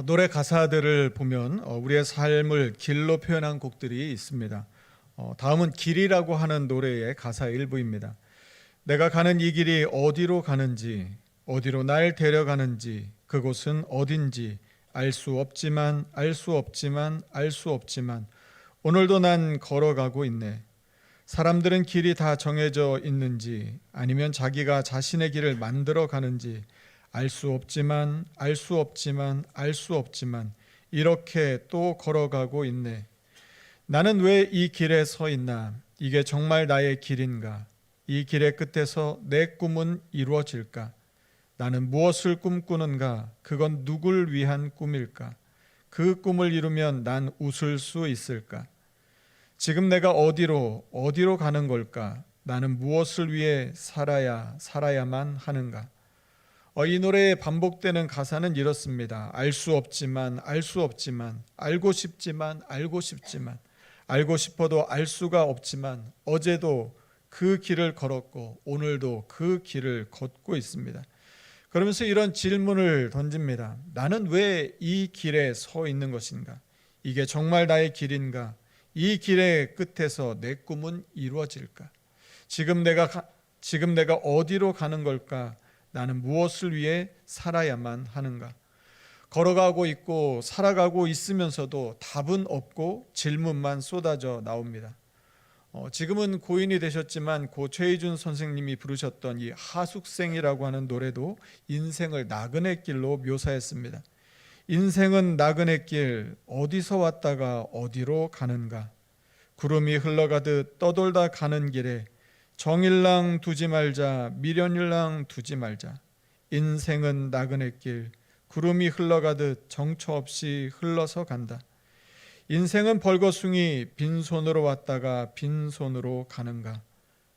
노래 가사들을 보면 우리의 삶을 길로 표현한 곡들이 있습니다. 다음은 길이라고 하는 노래의 가사 일부입니다. 내가 가는 이 길이 어디로 가는지, 어디로 날 데려가는지, 그곳은 어딘지 알 수 없지만, 알 수 없지만, 알 수 없지만 오늘도 난 걸어가고 있네. 사람들은 길이 다 정해져 있는지 아니면 자기가 자신의 길을 만들어 가는지 알 수 없지만, 알 수 없지만, 알 수 없지만 이렇게 또 걸어가고 있네. 나는 왜 이 길에 서 있나? 이게 정말 나의 길인가? 이 길의 끝에서 내 꿈은 이루어질까? 나는 무엇을 꿈꾸는가? 그건 누굴 위한 꿈일까? 그 꿈을 이루면 난 웃을 수 있을까? 지금 내가 어디로 가는 걸까? 나는 무엇을 위해 살아야만 하는가? 이 노래에 반복되는 가사는 이렇습니다. 알 수 없지만, 알 수 없지만, 알고 싶지만, 알고 싶지만, 알고 싶어도 알 수가 없지만, 어제도 그 길을 걸었고, 오늘도 그 길을 걷고 있습니다. 그러면서 이런 질문을 던집니다. 나는 왜 이 길에 서 있는 것인가? 이게 정말 나의 길인가? 이 길의 끝에서 내 꿈은 이루어질까? 지금 내가 어디로 가는 걸까? 나는 무엇을 위해 살아야만 하는가? 걸어가고 있고 살아가고 있으면서도 답은 없고 질문만 쏟아져 나옵니다. 지금은 고인이 되셨지만 고 최희준 선생님이 부르셨던 이 하숙생이라고 하는 노래도 인생을 나그네 길로 묘사했습니다. 인생은 나그네 길, 어디서 왔다가 어디로 가는가? 구름이 흘러가듯 떠돌다 가는 길에 정일랑 두지 말자, 미련일랑 두지 말자. 인생은 나그네 길, 구름이 흘러가듯 정처 없이 흘러서 간다. 인생은 벌거숭이, 빈손으로 왔다가 빈손으로 가는가.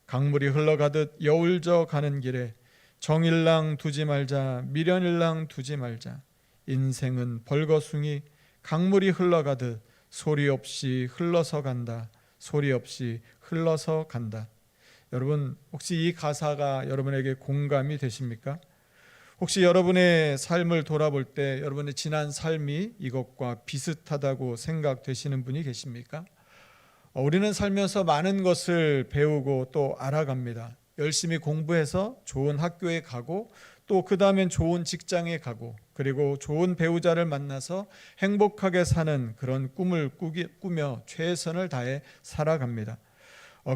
강물이 흘러가듯 여울져 가는 길에 정일랑 두지 말자, 미련일랑 두지 말자. 인생은 벌거숭이, 강물이 흘러가듯 소리 없이 흘러서 간다. 소리 없이 흘러서 간다. 여러분, 혹시 이 가사가 여러분에게 공감이 되십니까? 혹시 여러분의 삶을 돌아볼 때 여러분의 지난 삶이 이것과 비슷하다고 생각되시는 분이 계십니까? 우리는 살면서 많은 것을 배우고 또 알아갑니다. 열심히 공부해서 좋은 학교에 가고 또 그 다음엔 좋은 직장에 가고 그리고 좋은 배우자를 만나서 행복하게 사는 그런 꿈을 꾸며 최선을 다해 살아갑니다.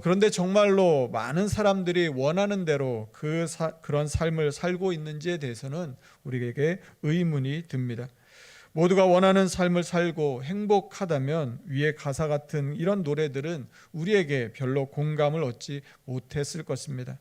그런데 정말로 많은 사람들이 원하는 대로 그런 삶을 살고 있는지에 대해서는 우리에게 의문이 듭니다. 모두가 원하는 삶을 살고 행복하다면 위의 가사 같은 이런 노래들은 우리에게 별로 공감을 얻지 못했을 것입니다.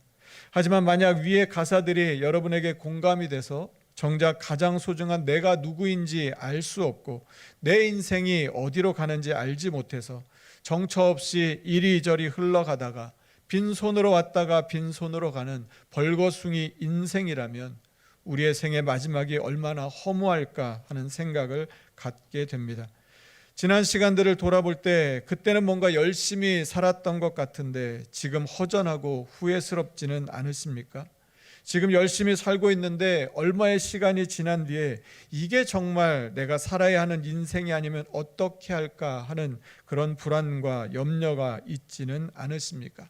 하지만 만약 위의 가사들이 여러분에게 공감이 돼서 정작 가장 소중한 내가 누구인지 알 수 없고 내 인생이 어디로 가는지 알지 못해서 정처 없이 이리저리 흘러가다가 빈손으로 왔다가 빈손으로 가는 벌거숭이 인생이라면 우리의 생의 마지막이 얼마나 허무할까 하는 생각을 갖게 됩니다. 지난 시간들을 돌아볼 때 그때는 뭔가 열심히 살았던 것 같은데 지금 허전하고 후회스럽지는 않으십니까? 지금 열심히 살고 있는데 얼마의 시간이 지난 뒤에 이게 정말 내가 살아야 하는 인생이 아니면 어떻게 할까 하는 그런 불안과 염려가 있지는 않으십니까?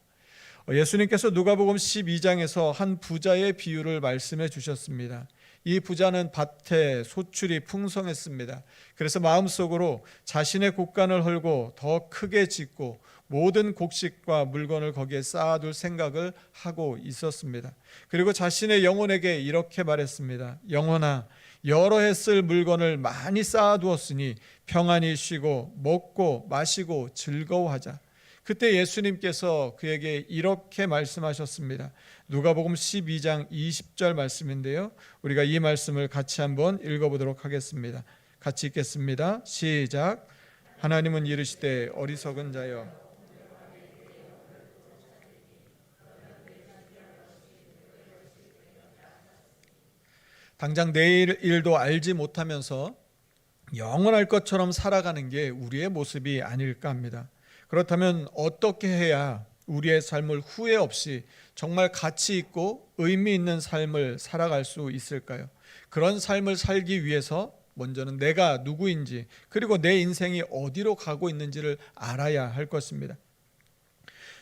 예수님께서 누가복음 12장에서 한 부자의 비유를 말씀해 주셨습니다. 이 부자는 밭에 소출이 풍성했습니다. 그래서 마음속으로 자신의 곡간을 헐고 더 크게 짓고 모든 곡식과 물건을 거기에 쌓아둘 생각을 하고 있었습니다. 그리고 자신의 영혼에게 이렇게 말했습니다. 영혼아, 여러 해 쓸 물건을 많이 쌓아두었으니 평안히 쉬고 먹고 마시고 즐거워하자. 그때 예수님께서 그에게 이렇게 말씀하셨습니다. 누가복음 12장 20절 말씀인데요. 우리가 이 말씀을 같이 한번 읽어보도록 하겠습니다. 같이 읽겠습니다. 시작. 하나님은 이르시되 어리석은 자여 당장 내일 일도 알지 못하면서 영원할 것처럼 살아가는 게 우리의 모습이 아닐까 합니다. 그렇다면 어떻게 해야 우리의 삶을 후회 없이 정말 가치 있고 의미 있는 삶을 살아갈 수 있을까요? 그런 삶을 살기 위해서 먼저는 내가 누구인지, 그리고 내 인생이 어디로 가고 있는지를 알아야 할 것입니다.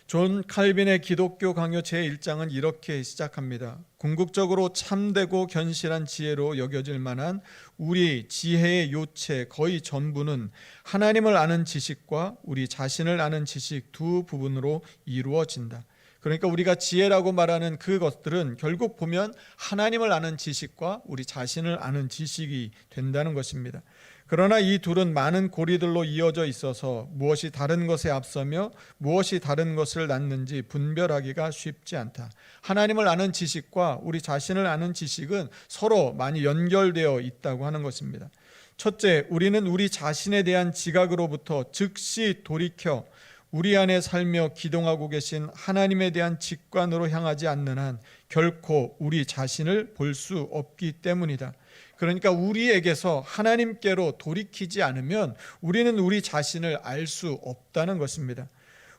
존 칼빈의 기독교 강요 제1장은 이렇게 시작합니다. 궁극적으로 참되고 견실한 지혜로 여겨질 만한 우리 지혜의 요체 거의 전부는 하나님을 아는 지식과 우리 자신을 아는 지식 두 부분으로 이루어진다. 그러니까 우리가 지혜라고 말하는 그것들은 결국 보면 하나님을 아는 지식과 우리 자신을 아는 지식이 된다는 것입니다. 그러나 이 둘은 많은 고리들로 이어져 있어서 무엇이 다른 것에 앞서며 무엇이 다른 것을 낳는지 분별하기가 쉽지 않다. 하나님을 아는 지식과 우리 자신을 아는 지식은 서로 많이 연결되어 있다고 하는 것입니다. 첫째, 우리는 우리 자신에 대한 지각으로부터 즉시 돌이켜 우리 안에 살며 기동하고 계신 하나님에 대한 직관으로 향하지 않는 한 결코 우리 자신을 볼 수 없기 때문이다. 그러니까 우리에게서 하나님께로 돌이키지 않으면 우리는 우리 자신을 알 수 없다는 것입니다.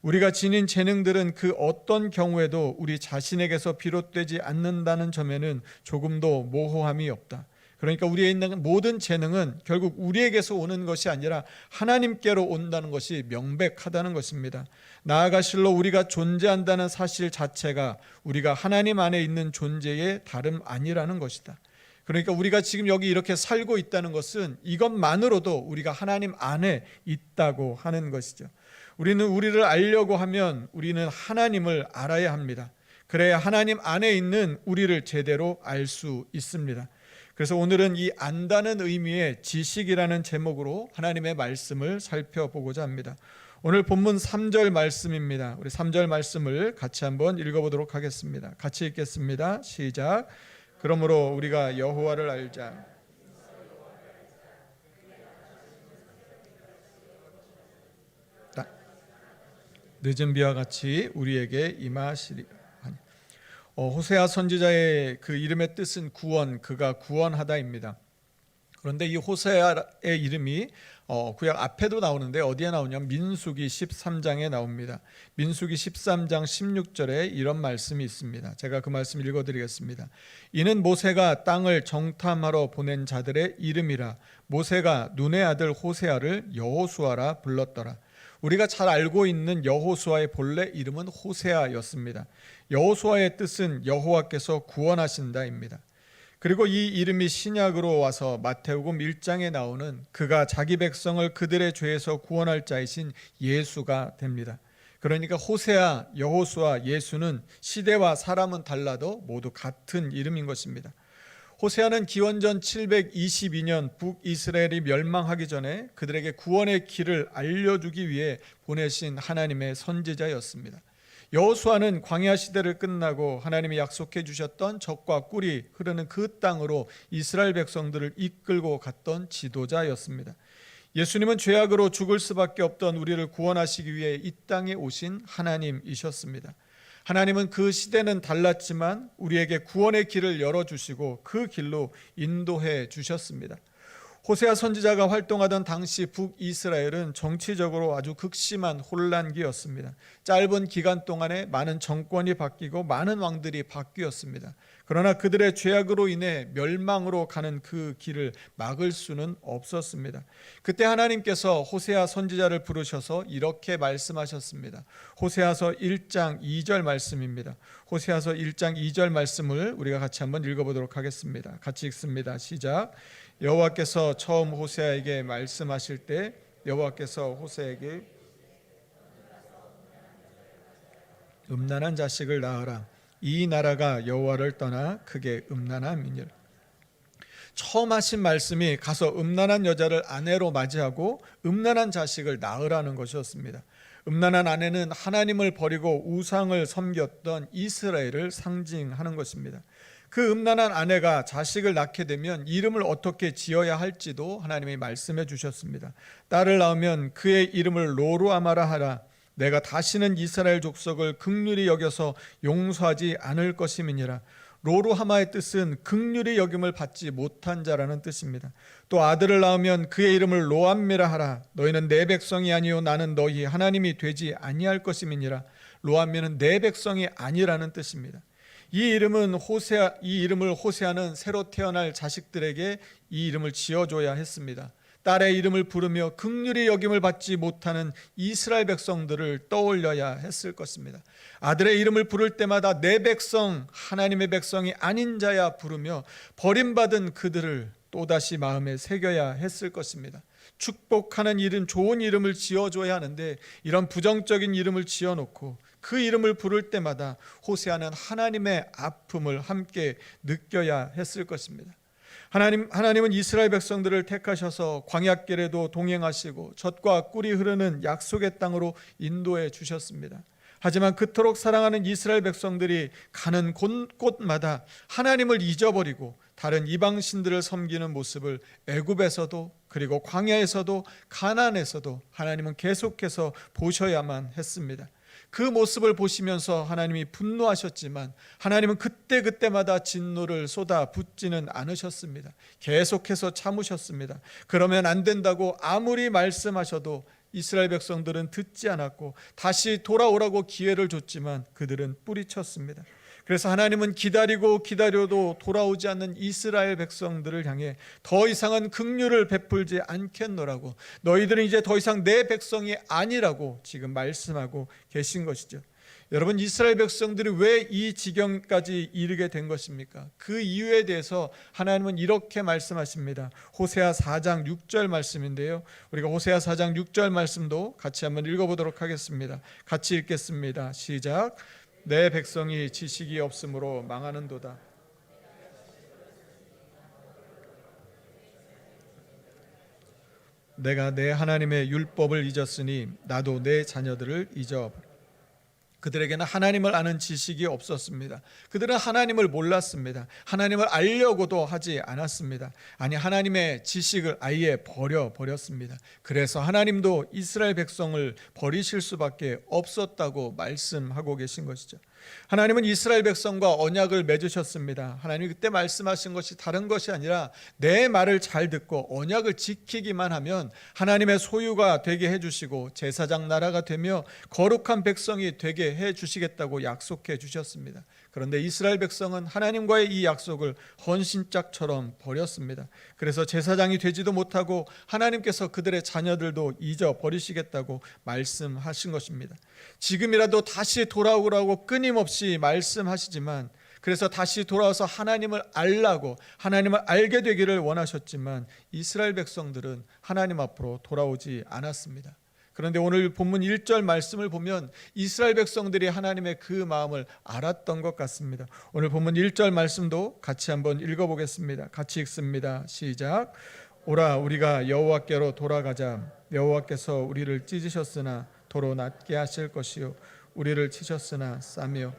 우리가 지닌 재능들은 그 어떤 경우에도 우리 자신에게서 비롯되지 않는다는 점에는 조금도 모호함이 없다. 그러니까 우리에 있는 모든 재능은 결국 우리에게서 오는 것이 아니라 하나님께로 온다는 것이 명백하다는 것입니다. 나아가 실로 우리가 존재한다는 사실 자체가 우리가 하나님 안에 있는 존재의 다름 아니라는 것이다. 그러니까 우리가 지금 여기 이렇게 살고 있다는 것은 이것만으로도 우리가 하나님 안에 있다고 하는 것이죠. 우리는 우리를 알려고 하면 우리는 하나님을 알아야 합니다. 그래야 하나님 안에 있는 우리를 제대로 알 수 있습니다. 그래서 오늘은 이 안다는 의미의 지식이라는 제목으로 하나님의 말씀을 살펴보고자 합니다. 오늘 본문 3절 말씀입니다. 우리 3절 말씀을 같이 한번 읽어보도록 하겠습니다. 같이 읽겠습니다. 시작. 그러므로 우리가 여호와를 알자. 늦은 비와 같이 우리에게 임하시리라. 호세아 선지자의 그 이름의 뜻은 구원, 그가 구원하다입니다. 그런데 이 호세아의 이름이 구약 앞에도 나오는데 어디에 나오냐면 민수기 13장에 나옵니다. 민수기 13장 16절에 이런 말씀이 있습니다. 제가 그 말씀 읽어드리겠습니다. 이는 모세가 땅을 정탐하러 보낸 자들의 이름이라. 모세가 눈의 아들 호세아를 여호수아라 불렀더라. 우리가 잘 알고 있는 여호수아의 본래 이름은 호세아였습니다. 여호수아의 뜻은 여호와께서 구원하신다입니다. 그리고 이 이름이 신약으로 와서 마태복음 1장에 나오는 그가 자기 백성을 그들의 죄에서 구원할 자이신 예수가 됩니다. 그러니까 호세아, 여호수아, 예수는 시대와 사람은 달라도 모두 같은 이름인 것입니다. 호세아는 기원전 722년 북이스라엘이 멸망하기 전에 그들에게 구원의 길을 알려주기 위해 보내신 하나님의 선지자였습니다. 여호수아는 광야 시대를 끝나고 하나님이 약속해 주셨던 젖과 꿀이 흐르는 그 땅으로 이스라엘 백성들을 이끌고 갔던 지도자였습니다. 예수님은 죄악으로 죽을 수밖에 없던 우리를 구원하시기 위해 이 땅에 오신 하나님이셨습니다. 하나님은 그 시대는 달랐지만 우리에게 구원의 길을 열어주시고 그 길로 인도해 주셨습니다. 호세아 선지자가 활동하던 당시 북이스라엘은 정치적으로 아주 극심한 혼란기였습니다. 짧은 기간 동안에 많은 정권이 바뀌고 많은 왕들이 바뀌었습니다. 그러나 그들의 죄악으로 인해 멸망으로 가는 그 길을 막을 수는 없었습니다. 그때 하나님께서 호세아 선지자를 부르셔서 이렇게 말씀하셨습니다. 호세아서 1장 2절 말씀입니다. 호세아서 1장 2절 말씀을 우리가 같이 한번 읽어보도록 하겠습니다. 같이 읽습니다. 시작. 여호와께서 처음 호세아에게 말씀하실 때 여호와께서 호세아에게 음란한 자식을 낳으라. 이 나라가 여호와를 떠나 크게 음란함이니라. 처음 하신 말씀이 가서 음란한 여자를 아내로 맞이하고 음란한 자식을 낳으라는 것이었습니다. 음란한 아내는 하나님을 버리고 우상을 섬겼던 이스라엘을 상징하는 것입니다. 그 음란한 아내가 자식을 낳게 되면 이름을 어떻게 지어야 할지도 하나님이 말씀해 주셨습니다. 딸을 낳으면 그의 이름을 로루아마라 하라. 내가 다시는 이스라엘 족속을 긍휼히 여겨서 용서하지 않을 것임이니라. 로루하마의 뜻은 긍휼히 여김을 받지 못한 자라는 뜻입니다. 또 아들을 낳으면 그의 이름을 로암미라 하라. 너희는 내 백성이 아니요 나는 너희 하나님이 되지 아니할 것임이니라. 로암미는 내 백성이 아니라는 뜻입니다. 이 이름을 호세아는 새로 태어날 자식들에게 이 이름을 지어줘야 했습니다. 딸의 이름을 부르며 긍휼히 여김을 받지 못하는 이스라엘 백성들을 떠올려야 했을 것입니다. 아들의 이름을 부를 때마다 내 백성, 하나님의 백성이 아닌 자야 부르며 버림받은 그들을 또다시 마음에 새겨야 했을 것입니다. 축복하는 이름, 좋은 이름을 지어줘야 하는데 이런 부정적인 이름을 지어놓고 그 이름을 부를 때마다 호세아는 하나님의 아픔을 함께 느껴야 했을 것입니다. 하나님은 이스라엘 백성들을 택하셔서 광야길에도 동행하시고 젖과 꿀이 흐르는 약속의 땅으로 인도해 주셨습니다. 하지만 그토록 사랑하는 이스라엘 백성들이 가는 곳마다 하나님을 잊어버리고 다른 이방 신들을 섬기는 모습을 애굽에서도 그리고 광야에서도 가나안에서도 하나님은 계속해서 보셔야만 했습니다. 그 모습을 보시면서 하나님이 분노하셨지만 하나님은 그때마다 진노를 쏟아붓지는 않으셨습니다. 계속해서 참으셨습니다. 그러면 안 된다고 아무리 말씀하셔도 이스라엘 백성들은 듣지 않았고 다시 돌아오라고 기회를 줬지만 그들은 뿌리쳤습니다. 그래서 하나님은 기다려도 돌아오지 않는 이스라엘 백성들을 향해 더 이상은 긍휼을 베풀지 않겠노라고, 너희들은 이제 더 이상 내 백성이 아니라고 지금 말씀하고 계신 것이죠. 여러분, 이스라엘 백성들이 왜 이 지경까지 이르게 된 것입니까? 그 이유에 대해서 하나님은 이렇게 말씀하십니다. 호세아 4장 6절 말씀인데요, 우리가 호세아 4장 6절 말씀도 같이 한번 읽어보도록 하겠습니다. 같이 읽겠습니다. 시작. 내 백성이 지식이 없으므로 망하는도다. 내가 내 하나님의 율법을 잊었으니 나도 내 자녀들을 잊어버려. 그들에게는 하나님을 아는 지식이 없었습니다. 그들은 하나님을 몰랐습니다. 하나님을 알려고도 하지 않았습니다. 아니, 하나님의 지식을 아예 버렸습니다. 그래서 하나님도 이스라엘 백성을 버리실 수밖에 없었다고 말씀하고 계신 것이죠. 하나님은 이스라엘 백성과 언약을 맺으셨습니다. 하나님이 그때 말씀하신 것이 다른 것이 아니라 내 말을 잘 듣고 언약을 지키기만 하면 하나님의 소유가 되게 해주시고 제사장 나라가 되며 거룩한 백성이 되게 해주시겠다고 약속해 주셨습니다. 그런데 이스라엘 백성은 하나님과의 이 약속을 헌신짝처럼 버렸습니다. 그래서 제사장이 되지도 못하고 하나님께서 그들의 자녀들도 잊어버리시겠다고 말씀하신 것입니다. 지금이라도 다시 돌아오라고 끊임없이 말씀하시지만, 그래서 다시 돌아와서 하나님을 알라고, 하나님을 알게 되기를 원하셨지만 이스라엘 백성들은 하나님 앞으로 돌아오지 않았습니다. 그런데 오늘 본문 1절 말씀을 보면 이스라엘 백성들이 하나님의 그 마음을 알았던 것 같습니다. 오늘 본문 1절 말씀도 같이 한번 읽어보겠습니다. 같이 읽습니다. 시작. 오라, 우리가 여호와께로 돌아가자. 여호와께서 우리를 찢으셨으나 도로 낫게 하실 것이요 우리를 치셨으나 싸며.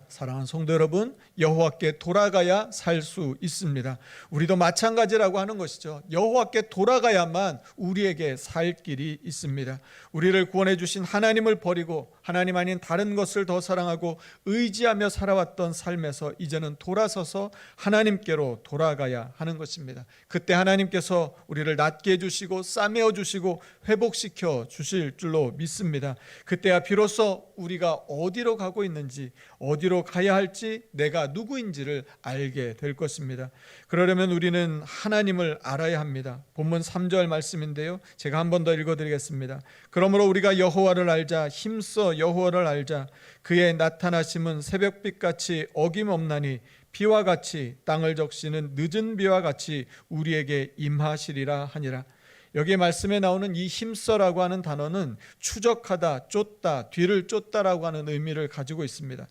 사랑하는 성도 여러분, 여호와께 돌아가야 살 수 있습니다. 우리도 마찬가지라고 하는 것이죠. 여호와께 돌아가야만 우리에게 살 길이 있습니다. 우리를 구원해 주신 하나님을 버리고 하나님 아닌 다른 것을 더 사랑하고 의지하며 살아왔던 삶에서 이제는 돌아서서 하나님께로 돌아가야 하는 것입니다. 그때 하나님께서 우리를 낫게 해주시고 싸매어 주시고 회복시켜 주실 줄로 믿습니다. 그때야 비로소 우리가 어디로 가고 있는지, 어디로 가야 할지, 내가 누구인지를 알게 될 것입니다. 그러려면 우리는 하나님을 알아야 합니다. 본문 3절 말씀인데요, 제가 한 번 더 읽어드리겠습니다. 그러므로 우리가 여호와를 알자. 힘써 여호와를 알자. 그의 나타나심은 새벽빛같이 어김없나니 비와 같이 땅을 적시는 늦은 비와 같이 우리에게 임하시리라 하니라. 여기 말씀에 나오는 이 힘써라고 하는 단어는 추적하다, 쫓다, 뒤를 쫓다라고 하는 의미를 가지고 있습니다.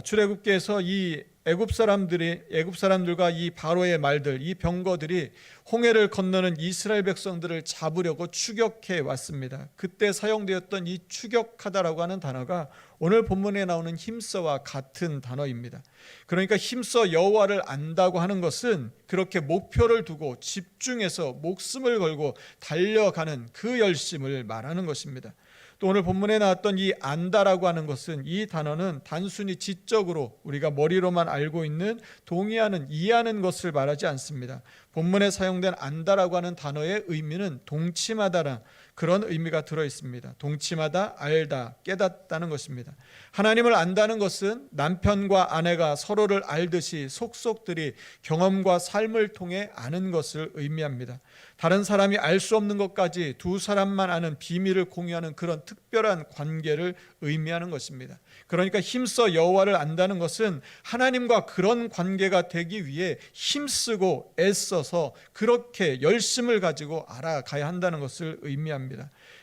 출애굽기에서 이 애굽 사람들과 이 바로의 말들, 이 병거들이 홍해를 건너는 이스라엘 백성들을 잡으려고 추격해 왔습니다. 그때 사용되었던 이 추격하다라고 하는 단어가 오늘 본문에 나오는 힘써와 같은 단어입니다. 그러니까 힘써 여호와를 안다고 하는 것은 그렇게 목표를 두고 집중해서 목숨을 걸고 달려가는 그 열심을 말하는 것입니다. 또 오늘 본문에 나왔던 이 안다라고 하는 것은, 이 단어는 단순히 지적으로 우리가 머리로만 알고 있는, 동의하는, 이해하는 것을 말하지 않습니다. 본문에 사용된 안다라고 하는 단어의 의미는 동침하다라 그런 의미가 들어 있습니다. 동침하다, 알다, 깨닫다는 것입니다. 하나님을 안다는 것은 남편과 아내가 서로를 알듯이 속속들이 경험과 삶을 통해 아는 것을 의미합니다. 다른 사람이 알 수 없는 것까지 두 사람만 아는 비밀을 공유하는 그런 특별한 관계를 의미하는 것입니다. 그러니까 힘써 여호와를 안다는 것은 하나님과 그런 관계가 되기 위해 힘쓰고 애써서 그렇게 열심을 가지고 알아가야 한다는 것을 의미합니다.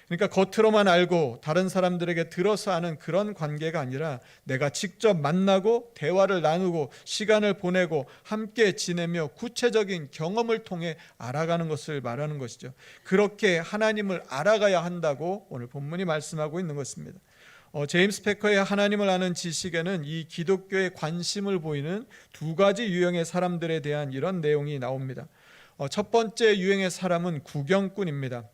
그러니까 겉으로만 알고 다른 사람들에게 들어서 아는 그런 관계가 아니라 내가 직접 만나고 대화를 나누고 시간을 보내고 함께 지내며 구체적인 경험을 통해 알아가는 것을 말하는 것이죠. 그렇게 하나님을 알아가야 한다고 오늘 본문이 말씀하고 있는 것입니다. 제임스 패커의 하나님을 아는 지식에는 이 기독교의 관심을 보이는 두 가지 유형의 사람들에 대한 이런 내용이 나옵니다. 첫 번째 유형의 사람은 구경꾼입니다.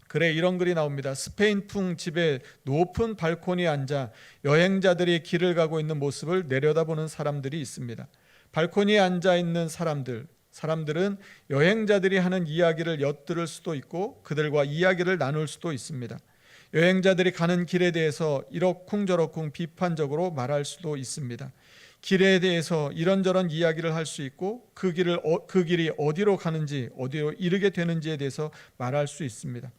글에 이런 글이 나옵니다. 스페인풍 집의 높은 발코니에 앉아 여행자들이 길을 가고 있는 모습을 내려다보는 사람들이 있습니다. 발코니에 앉아 있는 사람들은 여행자들이 하는 이야기를 엿들을 수도 있고 그들과 이야기를 나눌 수도 있습니다. 여행자들이 가는 길에 대해서 이러쿵저러쿵 비판적으로 말할 수도 있습니다. 길에 대해서 이런저런 이야기를 할 수 있고 그 길이 어디로 가는지 어디로 이르게 되는지에 대해서 말할 수 있습니다.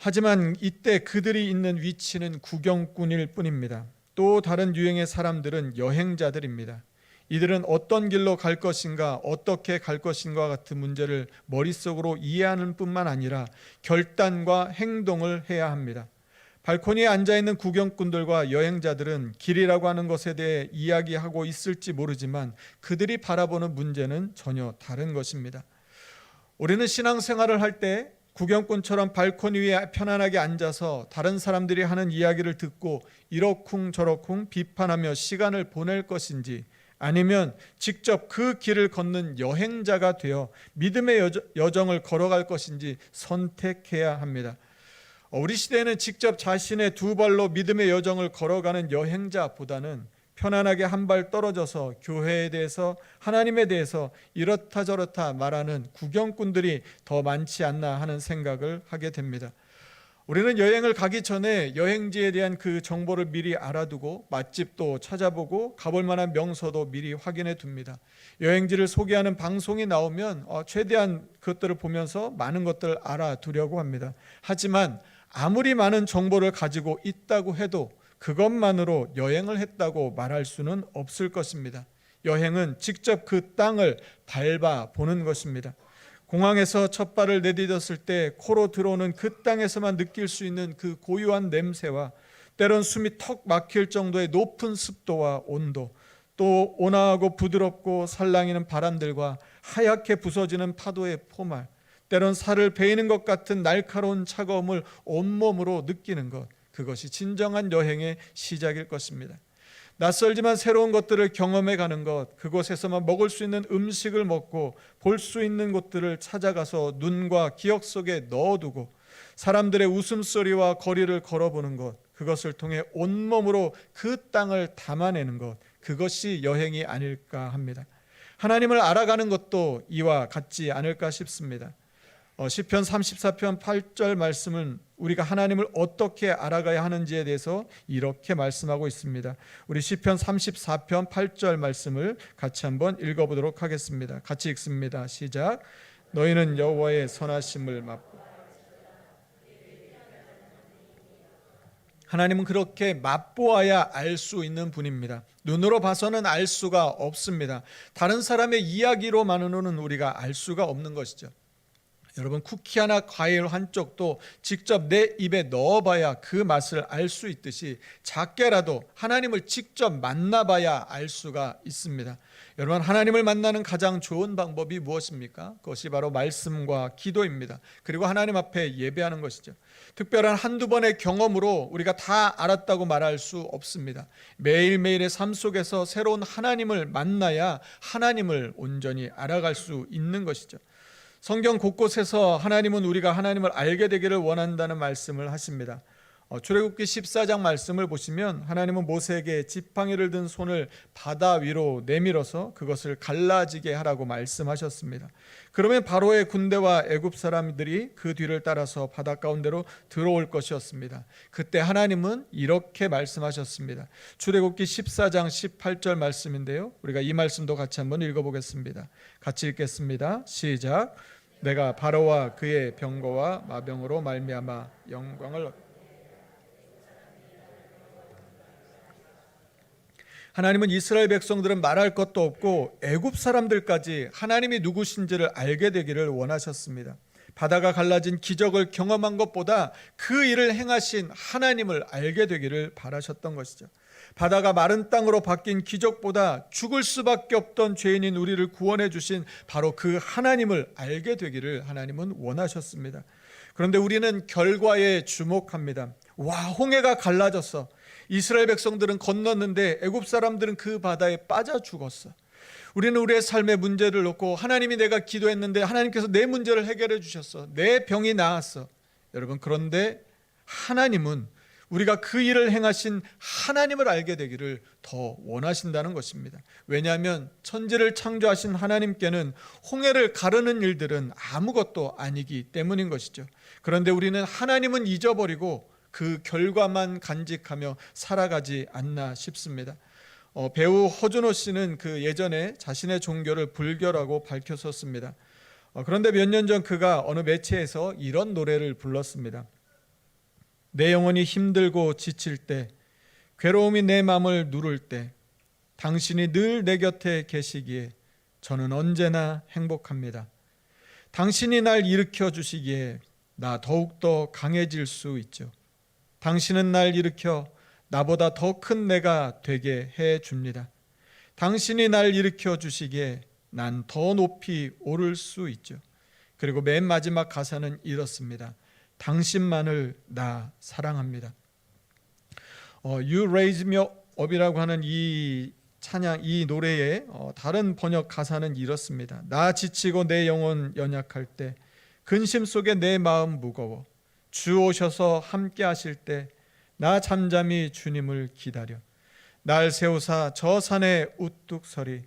하지만 이때 그들이 있는 위치는 구경꾼일 뿐입니다. 또 다른 유형의 사람들은 여행자들입니다. 이들은 어떤 길로 갈 것인가, 어떻게 갈 것인가 같은 문제를 머릿속으로 이해하는 뿐만 아니라 결단과 행동을 해야 합니다. 발코니에 앉아있는 구경꾼들과 여행자들은 길이라고 하는 것에 대해 이야기하고 있을지 모르지만 그들이 바라보는 문제는 전혀 다른 것입니다. 우리는 신앙생활을 할 때 구경꾼처럼 발코니 위에 편안하게 앉아서 다른 사람들이 하는 이야기를 듣고 이러쿵저러쿵 비판하며 시간을 보낼 것인지 아니면 직접 그 길을 걷는 여행자가 되어 믿음의 여정을 걸어갈 것인지 선택해야 합니다. 우리 시대에는 직접 자신의 두 발로 믿음의 여정을 걸어가는 여행자보다는 편안하게 한 발 떨어져서 교회에 대해서 하나님에 대해서 이렇다 저렇다 말하는 구경꾼들이 더 많지 않나 하는 생각을 하게 됩니다. 우리는 여행을 가기 전에 여행지에 대한 그 정보를 미리 알아두고 맛집도 찾아보고 가볼 만한 명소도 미리 확인해 둡니다. 여행지를 소개하는 방송이 나오면 최대한 그것들을 보면서 많은 것들을 알아두려고 합니다. 하지만 아무리 많은 정보를 가지고 있다고 해도 그것만으로 여행을 했다고 말할 수는 없을 것입니다. 여행은 직접 그 땅을 밟아보는 것입니다. 공항에서 첫 발을 내디뎠을 때 코로 들어오는 그 땅에서만 느낄 수 있는 그 고유한 냄새와 때론 숨이 턱 막힐 정도의 높은 습도와 온도, 또 온화하고 부드럽고 살랑이는 바람들과 하얗게 부서지는 파도의 포말, 때론 살을 베이는 것 같은 날카로운 차가움을 온몸으로 느끼는 것, 그것이 진정한 여행의 시작일 것입니다. 낯설지만 새로운 것들을 경험해 가는 것, 그곳에서만 먹을 수 있는 음식을 먹고 볼 수 있는 곳들을 찾아가서 눈과 기억 속에 넣어두고 사람들의 웃음소리와 거리를 걸어보는 것, 그것을 통해 온몸으로 그 땅을 담아내는 것, 그것이 여행이 아닐까 합니다. 하나님을 알아가는 것도 이와 같지 않을까 싶습니다. 시편 34편 8절 말씀은 우리가 하나님을 어떻게 알아가야 하는지에 대해서 이렇게 말씀하고 있습니다. 우리 시편 34편 8절 말씀을 같이 한번 읽어보도록 하겠습니다. 같이 읽습니다. 시작. 너희는 여호와의 선하심을 맛보. 하나님은 그렇게 맛보아야 알 수 있는 분입니다. 눈으로 봐서는 알 수가 없습니다. 다른 사람의 이야기로만으로는 우리가 알 수가 없는 것이죠. 여러분, 쿠키 하나, 과일 한 쪽도 직접 내 입에 넣어봐야 그 맛을 알 수 있듯이 작게라도 하나님을 직접 만나봐야 알 수가 있습니다. 여러분, 하나님을 만나는 가장 좋은 방법이 무엇입니까? 그것이 바로 말씀과 기도입니다. 그리고 하나님 앞에 예배하는 것이죠. 특별한 한두 번의 경험으로 우리가 다 알았다고 말할 수 없습니다. 매일매일의 삶 속에서 새로운 하나님을 만나야 하나님을 온전히 알아갈 수 있는 것이죠. 성경 곳곳에서 하나님은 우리가 하나님을 알게 되기를 원한다는 말씀을 하십니다. 출애굽기 14장 말씀을 보시면 하나님은 모세에게 지팡이를 든 손을 바다 위로 내밀어서 그것을 갈라지게 하라고 말씀하셨습니다. 그러면 바로의 군대와 애굽 사람들이 그 뒤를 따라서 바다 가운데로 들어올 것이었습니다. 그때 하나님은 이렇게 말씀하셨습니다. 출애굽기 14장 18절 말씀인데요, 우리가 이 말씀도 같이 한번 읽어보겠습니다. 같이 읽겠습니다. 시작. 내가 바로와 그의 병거와 마병으로 말미암아 영광을 하나님은 이스라엘 백성들은 말할 것도 없고 애굽 사람들까지 하나님이 누구신지를 알게 되기를 원하셨습니다. 바다가 갈라진 기적을 경험한 것보다 그 일을 행하신 하나님을 알게 되기를 바라셨던 것이죠. 바다가 마른 땅으로 바뀐 기적보다 죽을 수밖에 없던 죄인인 우리를 구원해 주신 바로 그 하나님을 알게 되기를 하나님은 원하셨습니다. 그런데 우리는 결과에 주목합니다. 와, 홍해가 갈라졌어. 이스라엘 백성들은 건넜는데 애굽 사람들은 그 바다에 빠져 죽었어. 우리는 우리의 삶의 문제를 놓고 하나님이 내가 기도했는데 하나님께서 내 문제를 해결해 주셨어. 내 병이 나았어. 여러분, 그런데 하나님은 우리가 그 일을 행하신 하나님을 알게 되기를 더 원하신다는 것입니다. 왜냐하면 천지를 창조하신 하나님께는 홍해를 가르는 일들은 아무것도 아니기 때문인 것이죠. 그런데 우리는 하나님은 잊어버리고 그 결과만 간직하며 살아가지 않나 싶습니다. 배우 허준호 씨는 그 예전에 자신의 종교를 불교라고 밝혔었습니다. 그런데 몇 년 전 그가 어느 매체에서 이런 노래를 불렀습니다. 내 영혼이 힘들고 지칠 때, 괴로움이 내 마음을 누를 때, 당신이 늘 내 곁에 계시기에 저는 언제나 행복합니다. 당신이 날 일으켜 주시기에 나 더욱더 강해질 수 있죠. 당신은 날 일으켜 나보다 더 큰 내가 되게 해 줍니다. 당신이 날 일으켜 주시기에 난 더 높이 오를 수 있죠. 그리고 맨 마지막 가사는 이렇습니다. 당신만을 나 사랑합니다. You Raise Me Up이라고 하는 이 찬양, 이 노래의 다른 번역 가사는 이렇습니다. 나 지치고 내 영혼 연약할 때, 근심 속에 내 마음 무거워, 주 오셔서 함께 하실 때 나 잠잠히 주님을 기다려. 날 세우사 저 산에 우뚝 서리,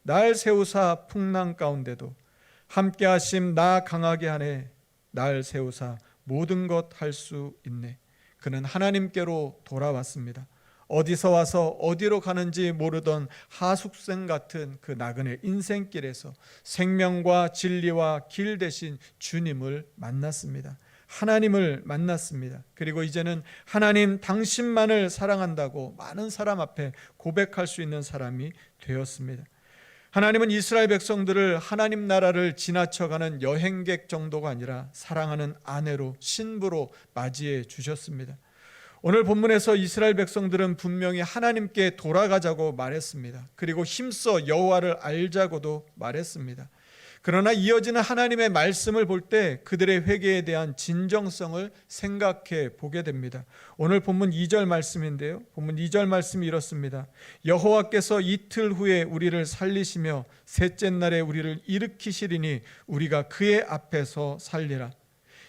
날 세우사 풍랑 가운데도 함께 하심 나 강하게 하네. 날 세우사 모든 것 할 수 있네. 그는 하나님께로 돌아왔습니다. 어디서 와서 어디로 가는지 모르던 하숙생 같은 그 나그네 인생길에서 생명과 진리와 길 대신 주님을 만났습니다. 하나님을 만났습니다. 그리고 이제는 하나님 당신만을 사랑한다고 많은 사람 앞에 고백할 수 있는 사람이 되었습니다. 하나님은 이스라엘 백성들을 하나님 나라를 지나쳐가는 여행객 정도가 아니라 사랑하는 아내로, 신부로 맞이해 주셨습니다. 오늘 본문에서 이스라엘 백성들은 분명히 하나님께 돌아가자고 말했습니다. 그리고 힘써 여호와를 알자고도 말했습니다. 그러나 이어지는 하나님의 말씀을 볼 때 그들의 회개에 대한 진정성을 생각해 보게 됩니다. 오늘 본문 2절 말씀인데요, 본문 2절 말씀이 이렇습니다. 여호와께서 이틀 후에 우리를 살리시며 셋째 날에 우리를 일으키시리니 우리가 그의 앞에서 살리라.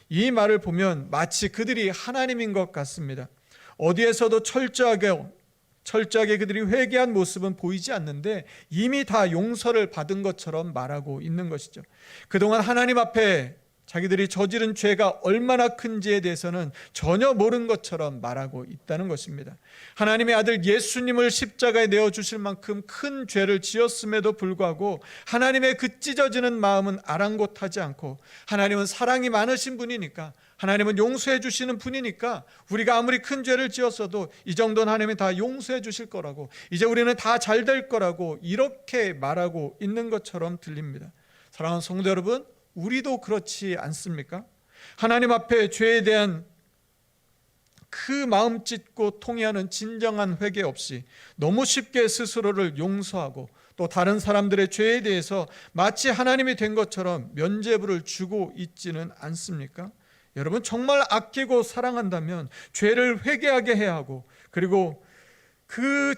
이 말을 보면 마치 그들이 하나님인 것 같습니다. 어디에서도 철저하게 그들이 회개한 모습은 보이지 않는데 이미 다 용서를 받은 것처럼 말하고 있는 것이죠. 그동안 하나님 앞에 자기들이 저지른 죄가 얼마나 큰지에 대해서는 전혀 모른 것처럼 말하고 있다는 것입니다. 하나님의 아들 예수님을 십자가에 내어주실 만큼 큰 죄를 지었음에도 불구하고 하나님의 그 찢어지는 마음은 아랑곳하지 않고, 하나님은 사랑이 많으신 분이니까, 하나님은 용서해 주시는 분이니까 우리가 아무리 큰 죄를 지었어도 이 정도는 하나님이 다 용서해 주실 거라고, 이제 우리는 다 잘 될 거라고 이렇게 말하고 있는 것처럼 들립니다. 사랑하는 성도 여러분, 우리도 그렇지 않습니까? 하나님 앞에 죄에 대한 그 마음 찢고 통회하는 진정한 회개 없이 너무 쉽게 스스로를 용서하고 또 다른 사람들의 죄에 대해서 마치 하나님이 된 것처럼 면죄부를 주고 있지는 않습니까? 여러분, 정말 아끼고 사랑한다면 죄를 회개하게 해야 하고, 그리고 그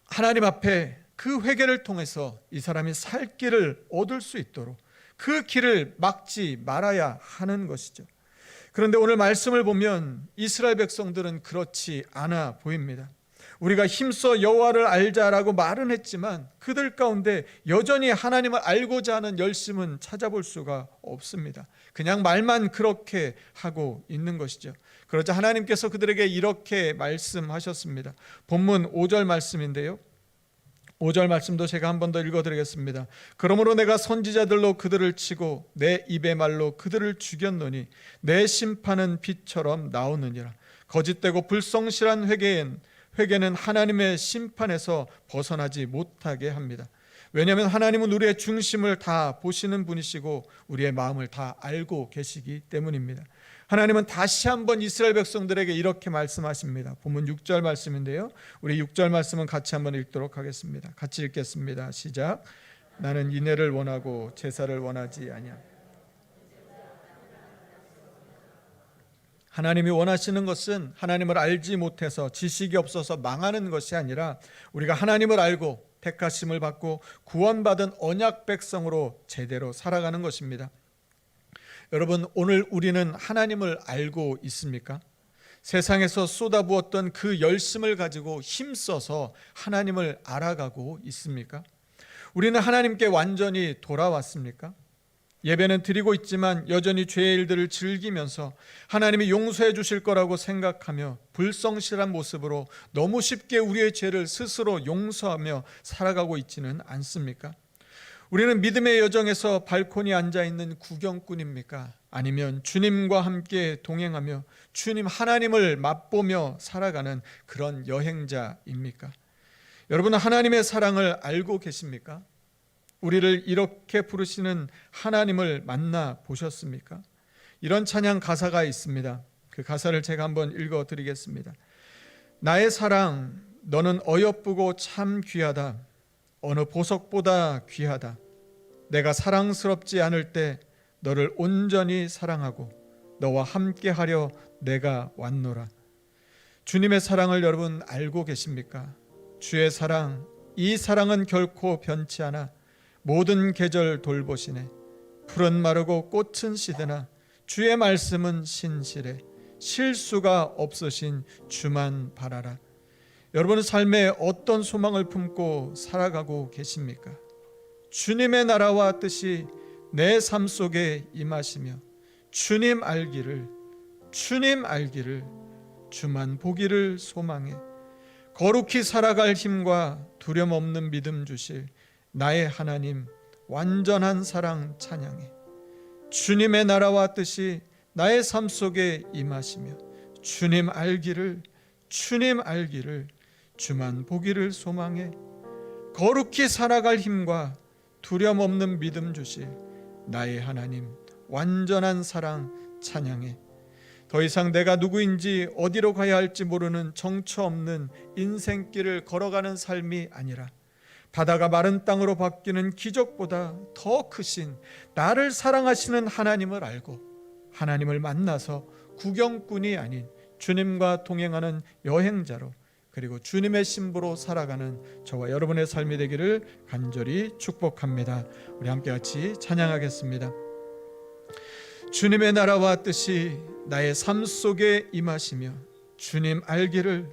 하나님 앞에 그 회개를 통해서 이 사람이 살 길을 얻을 수 있도록 그 길을 막지 말아야 하는 것이죠. 그런데 오늘 말씀을 보면 이스라엘 백성들은 그렇지 않아 보입니다. 우리가 힘써 여호와를 알자라고 말은 했지만 그들 가운데 여전히 하나님을 알고자 하는 열심은 찾아볼 수가 없습니다. 그냥 말만 그렇게 하고 있는 것이죠. 그러자 하나님께서 그들에게 이렇게 말씀하셨습니다. 본문 5절 말씀인데요, 5절 말씀도 제가 한 번 더 읽어드리겠습니다. 그러므로 내가 선지자들로 그들을 치고 내 입의 말로 그들을 죽였노니 내 심판은 빛처럼 나오느니라. 거짓되고 불성실한 회개는 하나님의 심판에서 벗어나지 못하게 합니다. 왜냐하면 하나님은 우리의 중심을 다 보시는 분이시고 우리의 마음을 다 알고 계시기 때문입니다. 하나님은 다시 한번 이스라엘 백성들에게 이렇게 말씀하십니다. 본문 6절 말씀인데요, 우리 6절 말씀은 같이 한번 읽도록 하겠습니다. 같이 읽겠습니다. 시작. 나는 인애를 원하고 제사를 원하지 아니하. 하나님이 원하시는 것은 하나님을 알지 못해서 지식이 없어서 망하는 것이 아니라 우리가 하나님을 알고 택하심을 받고 구원받은 언약 백성으로 제대로 살아가는 것입니다. 여러분, 오늘 우리는 하나님을 알고 있습니까? 세상에서 쏟아부었던 그 열심을 가지고 힘써서 하나님을 알아가고 있습니까? 우리는 하나님께 완전히 돌아왔습니까? 예배는 드리고 있지만 여전히 죄의 일들을 즐기면서 하나님이 용서해 주실 거라고 생각하며 불성실한 모습으로 너무 쉽게 우리의 죄를 스스로 용서하며 살아가고 있지는 않습니까? 우리는 믿음의 여정에서 발코니에 앉아있는 구경꾼입니까? 아니면 주님과 함께 동행하며 주님 하나님을 맛보며 살아가는 그런 여행자입니까? 여러분은 하나님의 사랑을 알고 계십니까? 우리를 이렇게 부르시는 하나님을 만나 보셨습니까? 이런 찬양 가사가 있습니다. 그 가사를 제가 한번 읽어드리겠습니다. 나의 사랑, 너는 어여쁘고 참 귀하다. 어느 보석보다 귀하다. 내가 사랑스럽지 않을 때 너를 온전히 사랑하고 너와 함께하려 내가 왔노라. 주님의 사랑을 여러분 알고 계십니까? 주의 사랑, 이 사랑은 결코 변치 않아 모든 계절 돌보시네. 풀은 마르고 꽃은 시드나 주의 말씀은 신실해. 실수가 없으신 주만 바라라. 여러분은 삶에 어떤 소망을 품고 살아가고 계십니까? 주님의 나라와 뜻이 내 삶 속에 임하시며 주님 알기를 주만 보기를 소망해 거룩히 살아갈 힘과 두려움 없는 믿음 주실 나의 하나님 완전한 사랑 찬양해. 주님의 나라와 뜻이 나의 삶 속에 임하시며 주님 알기를 주만 보기를 소망해 거룩히 살아갈 힘과 두려움 없는 믿음 주실 나의 하나님 완전한 사랑 찬양해. 더 이상 내가 누구인지 어디로 가야 할지 모르는 정처 없는 인생길을 걸어가는 삶이 아니라 바다가 마른 땅으로 바뀌는 기적보다 더 크신 나를 사랑하시는 하나님을 알고 하나님을 만나서 구경꾼이 아닌 주님과 동행하는 여행자로 그리고 주님의 신부로 살아가는 저와 여러분의 삶이 되기를 간절히 축복합니다. 우리 함께 같이 찬양하겠습니다. 주님의 나라와 뜻이 나의 삶 속에 임하시며 주님 알기를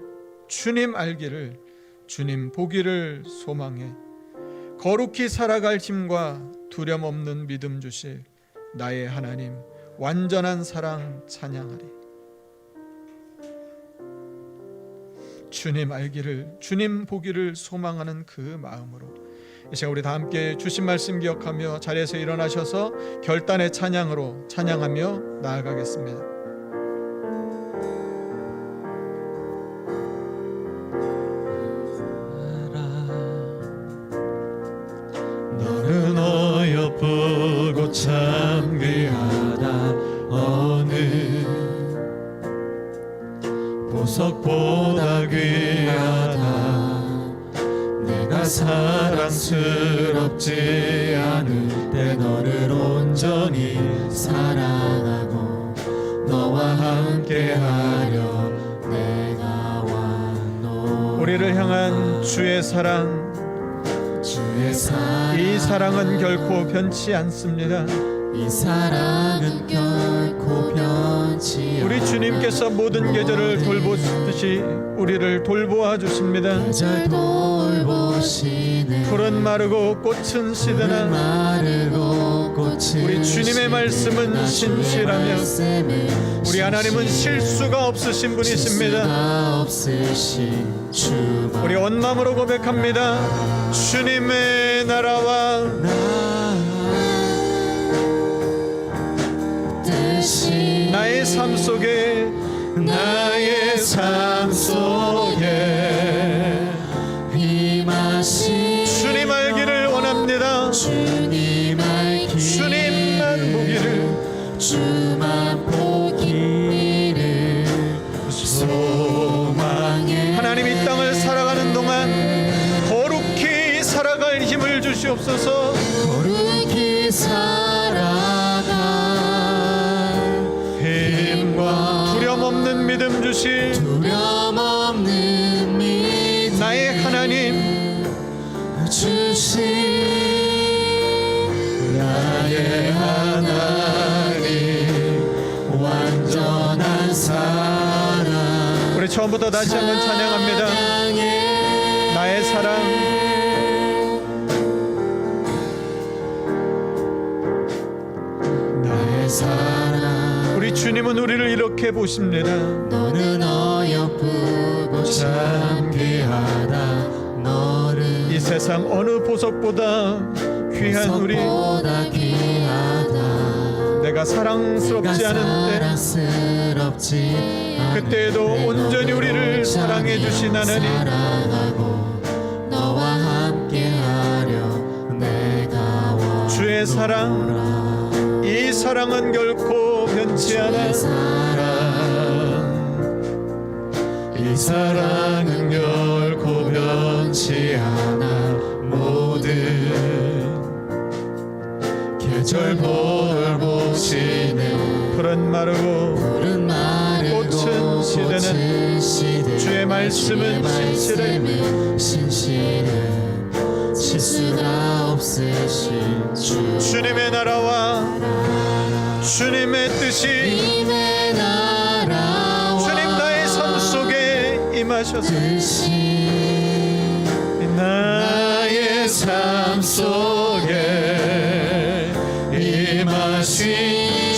주님 보기를 소망해 거룩히 살아갈 힘과 두려움 없는 믿음 주실 나의 하나님 완전한 사랑 찬양하리. 주님 알기를 주님 보기를 소망하는 그 마음으로 이 시간 우리 다 함께 주신 말씀 기억하며 자리에서 일어나셔서 결단의 찬양으로 찬양하며 나아가겠습니다. 너는 어여쁘고 참 귀하다. 어느 보석보다 귀하다. 내가 사랑스럽지 않을 때 너를 온전히 사랑하고 너와 함께하려 내가 왔노라. 우리를 향한 주의 사랑, 이 사랑은 결코 변치 않습니다. 이 사랑은 결코 변치 변치 우리 주님께서 모든 계절을 돌보듯이 우리를 돌보아 주십니다. 계절 돌보시네 푸른 마르고 꽃은 시드나 마르고 꽃이 우리 주님의 말씀은 신실하며 우리 하나님은 실수가 없으신 분이십니다. 없으신 주 우리 온 마음으로 고백합니다. 주님의 나라와 뜻이 나의 삶 속에 나의 삶 속에 임하시 주님 알기를 원합니다. 주님 알기를 주님만 보기를 주만 보기를 소망해 하나님 이 땅을 살아가는 동안 거룩히 살아갈 힘을 주시옵소서. 거룩히 살아갈 힘과 두려움 없는 믿음 주시 두려움 없는 믿음 나의 하나님 주신 나의 하나님 완전한 사랑 우리 처음부터 다시 한번 찬양합니다. 나의 사랑 나의 사랑 우리 주님은 우리를 이렇게 보십니다. 너는 어여쁘고 참 귀하다 너를 이 세상 어느 보석보다 귀한 우리 보다 귀하다 내가 사랑스럽지 않은 때 사랑스럽지 그때에도 온전히 우리를 사랑해 주신 하나님 사랑하고 너와 함께하려 내가 와 주의 사랑 이 사랑은 결코 변치 않아 이 사랑은 결코 변치 않아 모든 계절 돌보시네 푸른 마르고 푸른 마르고 꽃은 시드는 시드는 주의 말씀은 신실해 신실해 실수가 없으신 주 주님의 나라와 주님의 뜻이 주님의 나라와 주님 나의 삶 속에 임하셔서 뜻이 나의 삶 속에 임하신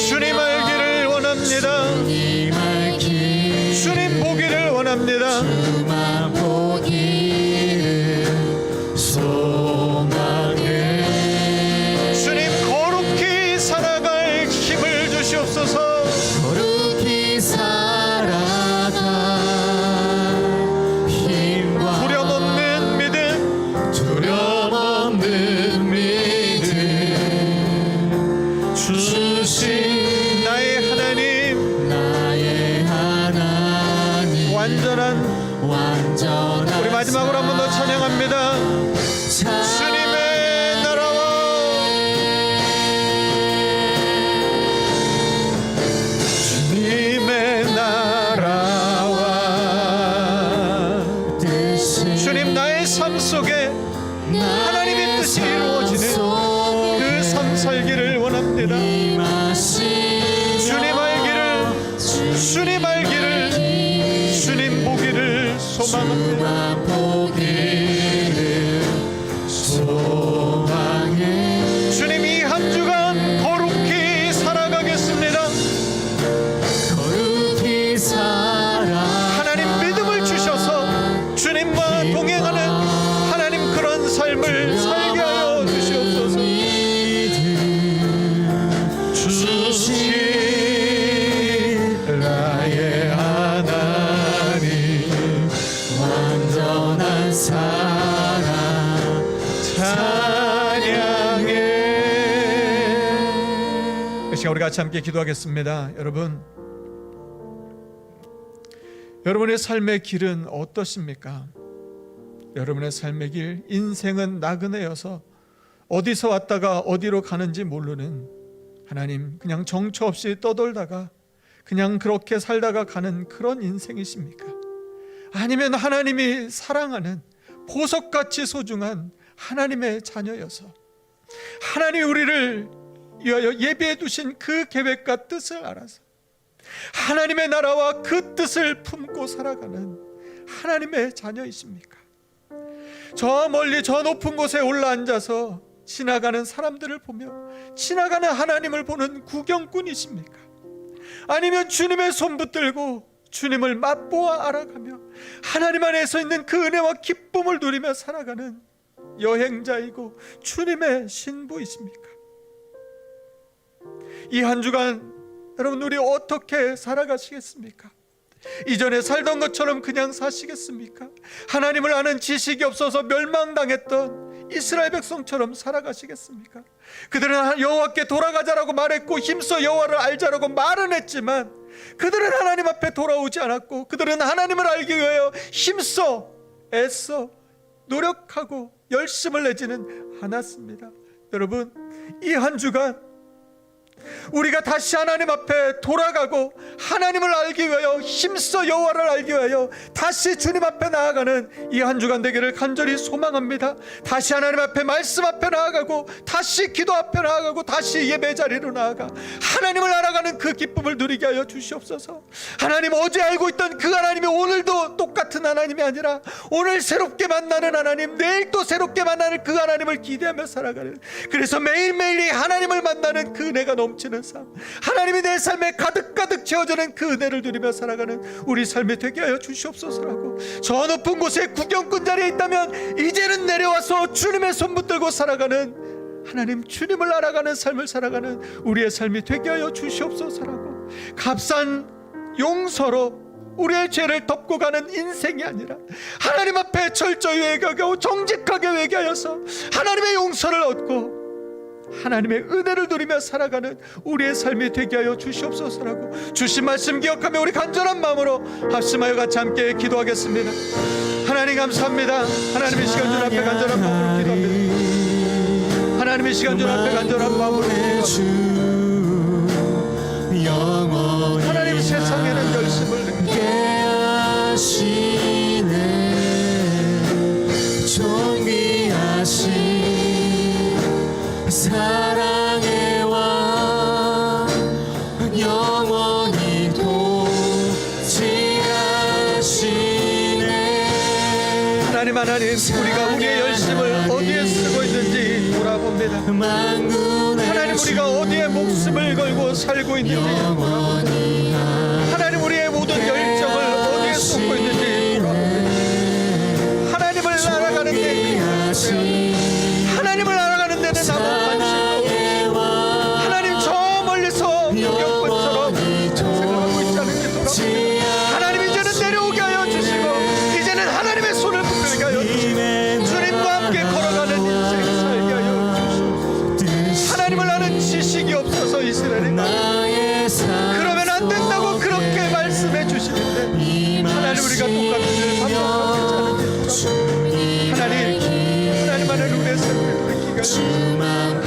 주님 알기를 원합니다. 주님 알기 주님 보기를 원합니다. 주만 보기를 소망해 주님 거룩히 살아갈 힘을 주시옵소서. 거룩히 살아가 힘과 두려움 없는 믿음 두려움 없는 믿음 주신 나의 하나님 나의 하나님 완전한 완전한 우리 마지막으로 한 번 더 찬양합니다. 사랑 주님의 나라와 주님의 나라와 뜻이 주님 나의 삶 속에 하나님의 뜻이 이루어지는 그 삶 살기를 원합니다. 주님 알기를 주님 알기를 주님 보기를 소망합니다. 보기를 소망해 주님 이 한 주간 거룩히 살아가겠습니다. 거룩히 살아 하나님 믿음을 주셔서 주님과 동행하는 하나님 그런 삶을 살게 하여 주시옵소서. 주신 나의 하나님 완전한 사랑 찬양해. 이 시간 우리 같이 함께 기도하겠습니다. 여러분의 삶의 길은 어떠십니까? 여러분의 삶의 길, 인생은 나그네여서 어디서 왔다가 어디로 가는지 모르는 하나님 그냥 정처 없이 떠돌다가 그냥 그렇게 살다가 가는 그런 인생이십니까? 아니면 하나님이 사랑하는 보석같이 소중한 하나님의 자녀여서 하나님이 우리를 위하여 예비해 두신 그 계획과 뜻을 알아서 하나님의 나라와 그 뜻을 품고 살아가는 하나님의 자녀이십니까? 저 멀리 저 높은 곳에 올라앉아서 지나가는 사람들을 보며 지나가는 하나님을 보는 구경꾼이십니까? 아니면 주님의 손 붙들고 주님을 맛보아 알아가며 하나님 안에서 있는 그 은혜와 기쁨을 누리며 살아가는 여행자이고 주님의 신부이십니까? 이 한 주간 여러분, 우리 어떻게 살아가시겠습니까? 이전에 살던 것처럼 그냥 사시겠습니까? 하나님을 아는 지식이 없어서 멸망당했던 이스라엘 백성처럼 살아가시겠습니까? 그들은 여호와께 돌아가자라고 말했고 힘써 여호와를 알자라고 말은 했지만 그들은 하나님 앞에 돌아오지 않았고 그들은 하나님을 알기 위하여 힘써 애써 노력하고 열심을 내지는 않았습니다. 여러분, 이 한 주간 우리가 다시 하나님 앞에 돌아가고 하나님을 알기 위하여 힘써 여호와를 알기 위하여 다시 주님 앞에 나아가는 이 한 주간 되기를 간절히 소망합니다. 다시 하나님 앞에 말씀 앞에 나아가고 다시 기도 앞에 나아가고 다시 예배 자리로 나아가 하나님을 알아가는 그 기쁨을 누리게 하여 주시옵소서. 하나님, 어제 알고 있던 그 하나님이 오늘도 똑같은 하나님이 아니라 오늘 새롭게 만나는 하나님, 내일 또 새롭게 만나는 그 하나님을 기대하며 살아가는, 그래서 매일매일 이 하나님을 만나는 그 은혜가 넘치는 삶, 하나님이 내 삶에 가득가득 채워지는 그 은혜를 누리며 살아가는 우리 삶이 되게 하여 주시옵소서라고, 저 높은 곳에 구경꾼 자리에 있다면 이제는 내려와서 주님의 손 붙들고 살아가는 하나님, 주님을 알아가는 삶을 살아가는 우리의 삶이 되게 하여 주시옵소서라고, 값싼 용서로 우리의 죄를 덮고 가는 인생이 아니라 하나님 앞에 철저히 회개하고 정직하게 회개하여서 하나님의 용서를 얻고 하나님의 은혜를 누리며 살아가는 우리의 삶이 되게 하여 주시옵소서라고, 주신 말씀 기억하며 우리 간절한 마음으로 합심하여 같이 함께 기도하겠습니다. 하나님 감사합니다. 하나님의 시간 준 앞에 간절한 마음으로 기도합니다. 하나님의 시간 준 앞에 간절한 마음으로 기도합니다. 하나님, 세상에는 열심을 하시네 존귀하신 사랑의 왕 영원히 통치하시네. 하나님, 우리가 우리의 열심을 어디에 쓰고 있는지 돌아봅니다. 하나님, 우리가 어디에 목숨을 걸고 살고 있는지 돌아봅니다. 하나님, 우리의 모든 열정을 어디에 쏟고 있는지 돌아봅니다. 하나님을 알아가는 데 하나님을 알아가는 데는 아무 관심도 없고 하나님, 저 멀리서 구경꾼처럼 생각하고 있지 않은지 돌아봅니다. 하나님, 이제는 내려오게 하여 주시고 이제는 하나님의 손을 붙들게 하여 주시고 주님과 함께 걸어가는 인생 살게 하여 주시고, 하나님을 아는 지식이 없어서 이스라엘이 그러면 안 된다고 그렇게 말씀해 주시는데 하나님, 우리가 똑같은 일을 반복하고 있지 않은지 돌아봅니다. 하나님 안에 우리의 삶을 돌이키게 하여 주시고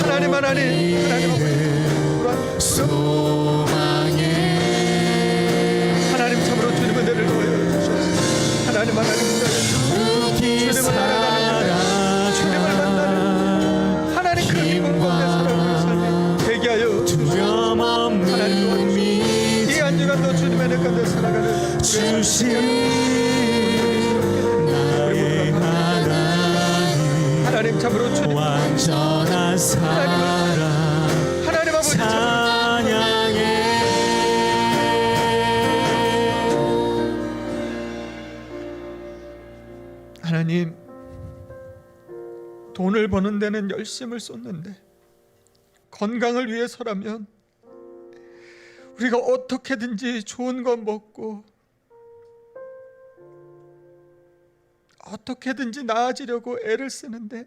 하나님 아버지 하나님, 참으로 주님의 은혜를 더하여 주셔서 하나님 주님을 알아가는 주님을 만나는 하나님, 그 기쁨 가운데 살아가는 삶이 되게 하여 주시옵소서. 하나님 도와주시옵소서. 이 한 주간도 주님의 은혜 가운데 살아가는 주신 나의 하나님, 참으로 주님 완전한 사랑 하나님 아버지 찬양해. 하나님, 돈을 버는 데는 열심을 쏟는데 건강을 위해서라면 우리가 어떻게든지 좋은 거 먹고 어떻게든지 나아지려고 애를 쓰는데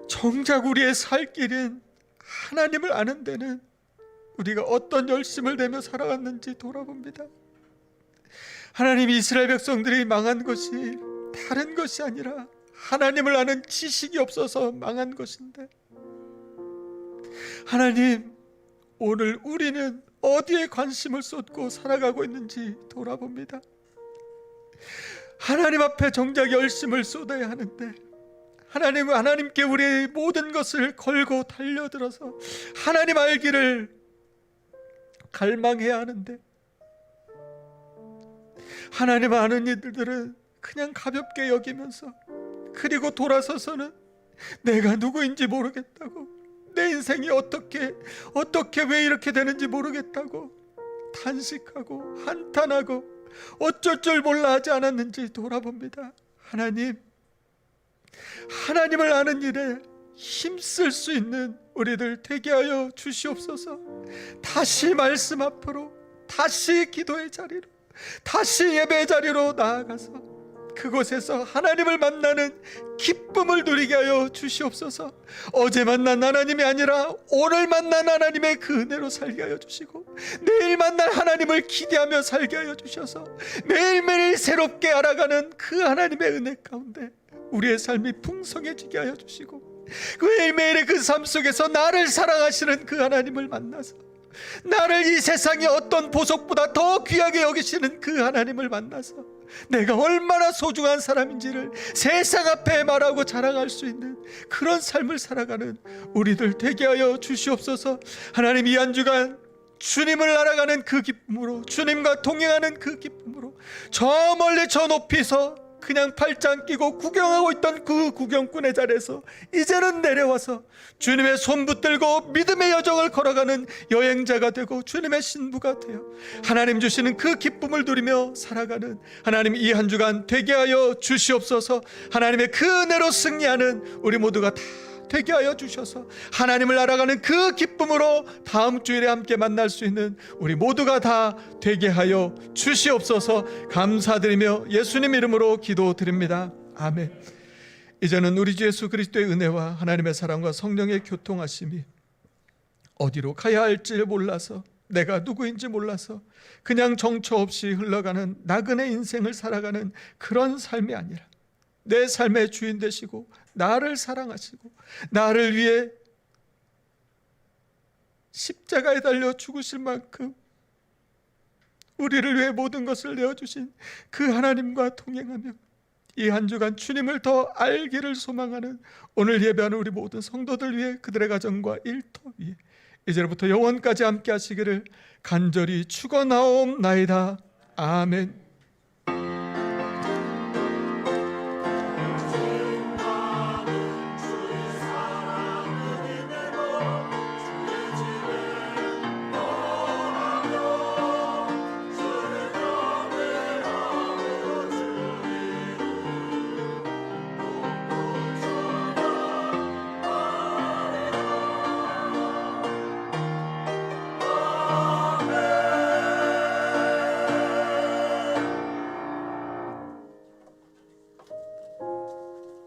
정작 우리의 살 길은 하나님을 아는 데는 우리가 어떤 열심을 내며 살아왔는지 돌아봅니다. 하나님, 이스라엘 백성들이 망한 것이 다른 것이 아니라 하나님을 아는 지식이 없어서 망한 것인데, 하나님, 오늘 우리는 어디에 관심을 쏟고 살아가고 있는지 돌아봅니다. 하나님 앞에 정작 열심을 쏟아야 하는데 하나님께 우리의 모든 것을 걸고 달려들어서 하나님 알기를 갈망해야 하는데 하나님 아는 이들은 그냥 가볍게 여기면서, 그리고 돌아서서는 내가 누구인지 모르겠다고, 내 인생이 어떻게 왜 이렇게 되는지 모르겠다고 탄식하고 한탄하고 어쩔 줄 몰라 하지 않았는지 돌아봅니다. 하나님을 아는 일에 힘쓸 수 있는 우리들 되게 하여 주시옵소서. 다시 말씀 앞으로, 다시 기도의 자리로, 다시 예배의 자리로 나아가서 그곳에서 하나님을 만나는 기쁨을 누리게 하여 주시옵소서. 어제 만난 하나님이 아니라 오늘 만난 하나님의 그 은혜로 살게 하여 주시고, 내일 만날 하나님을 기대하며 살게 하여 주셔서 매일매일 새롭게 알아가는 그 하나님의 은혜 가운데 우리의 삶이 풍성해지게 하여 주시고, 그 매일매일의 그 삶 속에서 나를 사랑하시는 그 하나님을 만나서, 나를 이 세상의 어떤 보석보다 더 귀하게 여기시는 그 하나님을 만나서 내가 얼마나 소중한 사람인지를 세상 앞에 말하고 자랑할 수 있는 그런 삶을 살아가는 우리들 되게 하여 주시옵소서. 하나님, 이 한 주간 주님을 알아가는 그 기쁨으로, 주님과 동행하는 그 기쁨으로 저 멀리 저 높이서 그냥 팔짱 끼고 구경하고 있던 그 구경꾼의 자리에서 이제는 내려와서 주님의 손 붙들고 믿음의 여정을 걸어가는 여행자가 되고 주님의 신부가 되어 하나님 주시는 그 기쁨을 누리며 살아가는 하나님, 이 한 주간 되게 하여 주시옵소서. 하나님의 그 은혜로 승리하는 우리 모두가 다 되게 하여 주셔서 하나님을 알아가는 그 기쁨으로 다음 주일에 함께 만날 수 있는 우리 모두가 다 되게 하여 주시옵소서. 감사드리며 예수님 이름으로 기도드립니다. 아멘. 이제는 우리 주 예수 그리스도의 은혜와 하나님의 사랑과 성령의 교통하심이 어디로 가야 할지 몰라서, 내가 누구인지 몰라서 그냥 정처 없이 흘러가는 나그네 인생을 살아가는 그런 삶이 아니라, 내 삶의 주인 되시고 나를 사랑하시고 나를 위해 십자가에 달려 죽으실 만큼 우리를 위해 모든 것을 내어주신 그 하나님과 동행하며 이 한 주간 주님을 더 알기를 소망하는 오늘 예배하는 우리 모든 성도들 위해, 그들의 가정과 일터 위에 이제부터 영원까지 함께 하시기를 간절히 축원하옵나이다. 아멘.